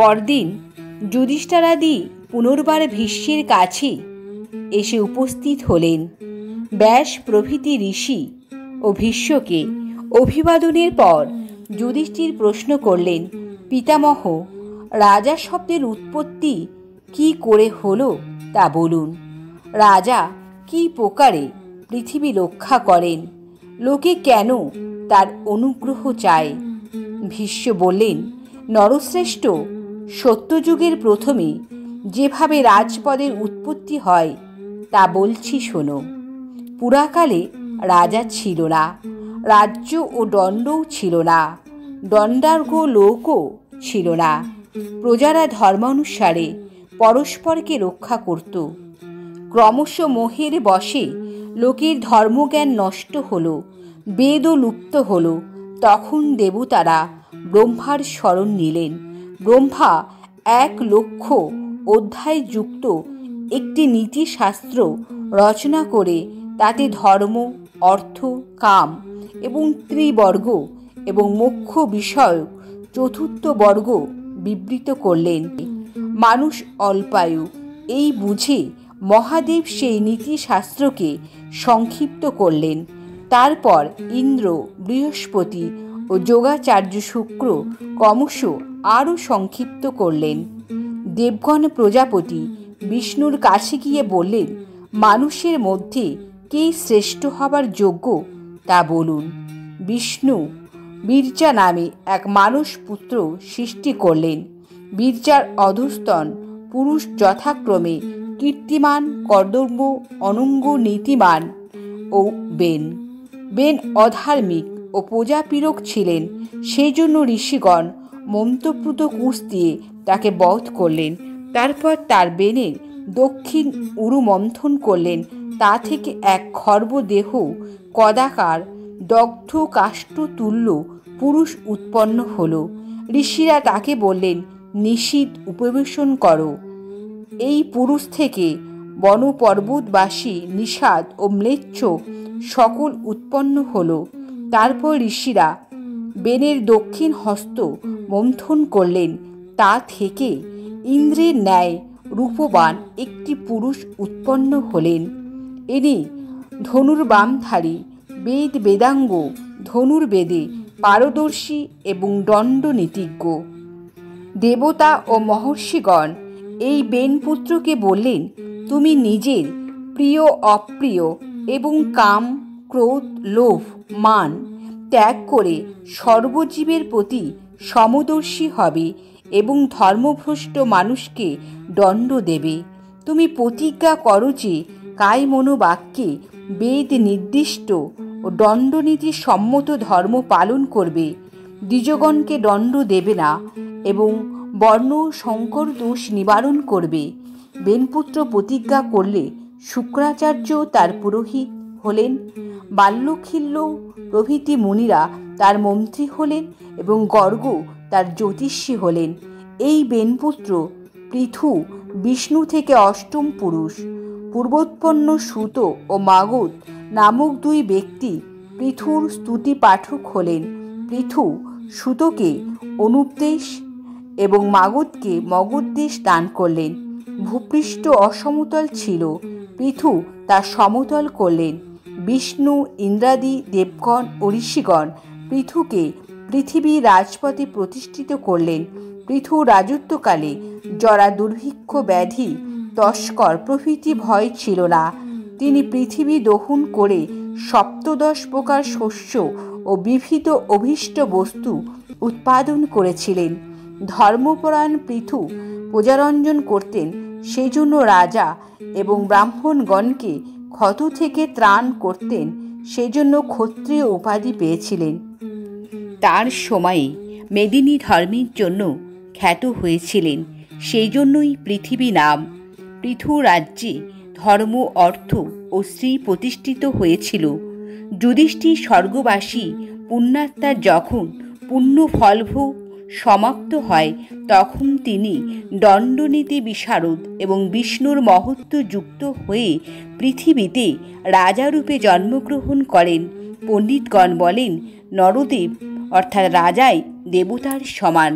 পরদিন যুধিষ্ঠিরাদি পুনর্বার ভীষ্মের কাছে এসে উপস্থিত হলেন। ব্যাস প্রভৃতি ঋষি ও ভীষ্মকে অভিবাদনের পর যুধিষ্ঠির প্রশ্ন করলেন, পিতামহ, রাজা শব্দের উৎপত্তি কি করে হলো তা বলুন। রাজা কি প্রকারে পৃথিবী রক্ষা করেন? লোকে কেন তার অনুগ্রহ চায়? ভীষ্ম বললেন, নরশ্রেষ্ঠ, সত্যযুগের প্রথমে যেভাবে রাজপদের উৎপত্তি হয় তা বলছি শোনো। পুরাকালে রাজা ছিল না, রাজ্য ও দণ্ডও ছিল না, দণ্ডার্ঘ লোকও ছিল না। প্রজারা ধর্মানুসারে পরস্পরকে রক্ষা করত। ক্রমশ মোহের বশে লোকের ধর্মজ্ঞান নষ্ট হলো, বেদও লুপ্ত হলো। তখন দেবতারা ব্রহ্মার শরণ নিলেন। ব্রহ্মা 1,00,000 অধ্যায়যুক্ত একটি নীতিশাস্ত্র রচনা করে তাতে ধর্ম, অর্থ, কাম এবং ত্রিবর্গ এবং মোক্ষ বিষয়ক চতুর্থ বর্গ বিবৃত করলেন। মানুষ অল্পায়ু এই বুঝে মহাদেব সেই নীতিশাস্ত্রকে সংক্ষিপ্ত করলেন। তারপর ইন্দ্র, বৃহস্পতি ও যোগাচার্য শুক্র ক্রমশ আরও সংক্ষিপ্ত করলেন। দেবগণ প্রজাপতি বিষ্ণুর কাছে গিয়ে বললেন, মানুষের মধ্যে কে শ্রেষ্ঠ হবার যোগ্য তা বলুন। বিষ্ণু বীর্যা নামে এক মানুষ পুত্র সৃষ্টি করলেন। বীর্যার অধস্তন পুরুষ যথাক্রমে কীর্তিমান, কর্দম্য, অনঙ্গ, নীতিমান ও বেন। বেন অধার্মিক ও প্রজাপীড়ক ছিলেন, সেই জন্য ঋষিগণ মন্ত্রপ্রুত কুশ দিয়ে তাকে বধ করলেন। তারপর তার বেনের দক্ষিণ উরু মন্থন করলেন। তা থেকে এক খর্বদেহ কদাকার দগ্ধ কাষ্ঠ তুল্য পুরুষ উৎপন্ন হল। ঋষিরা তাকে বললেন, নিশীথ উপবেশন করো। এই পুরুষ থেকে বন পর্বতবাসী নিষাদ ও ম্লেচ্ছ সকল উৎপন্ন হল। তারপর ঋষিরা বেনের দক্ষিণ হস্ত মন্থন করলেন। তা থেকে ইন্দ্রের ন্যায় রূপবান একটি পুরুষ উৎপন্ন হলেন। ইনি ধনুর্বামধারী, বেদ বেদাঙ্গ, ধনুর্বেদে পারদর্শী এবং দণ্ডনীতিজ্ঞ। দেবতা ও মহর্ষিগণ এই বেনপুত্রকে বললেন, তুমি নিজের প্রিয় অপ্রিয় এবং কাম, ক্রোধ, লোভ, মান ত্যাগ করে সর্বজীবের প্রতি সমদর্শী হবে এবং ধর্মভ্রষ্ট মানুষকে দণ্ড দেবে। তুমি প্রতিজ্ঞা করো যে কায় মনোবাক্যে বেদ নির্দিষ্ট ও দণ্ডনীতি সম্মত ধর্ম পালন করবে, দ্বিজগণকে দণ্ড দেবে না এবং বর্ণ সংকর দোষ নিবারণ করবে। বেনপুত্র প্রতিজ্ঞা করলে শুক্রাচার্য তার পুরোহিত হলেন, বাল্যখিল্য প্রভৃতি মুনিরা তার মন্ত্রী হলেন এবং গর্গ তার জ্যোতিষী হলেন। এই বেনপুত্র পৃথু বিষ্ণু থেকে অষ্টম পুরুষ। পূর্বোৎপন্ন সুত ও মাগধ নামক দুই ব্যক্তি পৃথুর স্তুতি পাঠক হলেন। পৃথু সুতকে অনুপদেশ এবং মাগধকে মগধদেশ দান করলেন। ভূপৃষ্ঠ অসমতল ছিল, পৃথু তা সমতল করলেন। বিষ্ণু, ইন্দ্রাদি দেবগণ ও ঋষিগণ পৃথুকে পৃথিবী রাজপথে প্রতিষ্ঠিত করলেন। পৃথু রাজত্বকালে জরা, দুর্ভিক্ষ, ব্যাধি, তস্কর প্রভৃতি ভয় ছিল না। তিনি পৃথিবী দহন করে 17 প্রকার শস্য ও বিবিধ অভীষ্ট বস্তু উৎপাদন করেছিলেন। ধর্মপরায়ণ পৃথু প্রজারঞ্জন করতেন, সেই জন্য রাজা এবং ব্রাহ্মণগণকে ক্ষত থেকে ত্রাণ করতেন, সেই জন্য ক্ষত্রিয় উপাধি পেয়েছিলেন। তার সময়ে মেদিনী ধর্মের জন্য খ্যাত হয়েছিলেন, সেই জন্যই পৃথিবী নাম। পৃথু রাজ্যে ধর্ম, অর্থ ও শ্রী প্রতিষ্ঠিত হয়েছিল। যুধিষ্ঠির স্বর্গবাসী পুণ্যাত্মার যখন পুণ্য ফলভোগ সমাপ্ত হয়, তখন তিনি দণ্ডনীতি বিশারদ এবং বিষ্ণুর মহত্ব যুক্ত হয়ে পৃথিবীতে রাজারূপে জন্মগ্রহণ করেন। পণ্ডিতগণ বলেন, নরদেব অর্থাৎ রাজাই দেবতার সমান।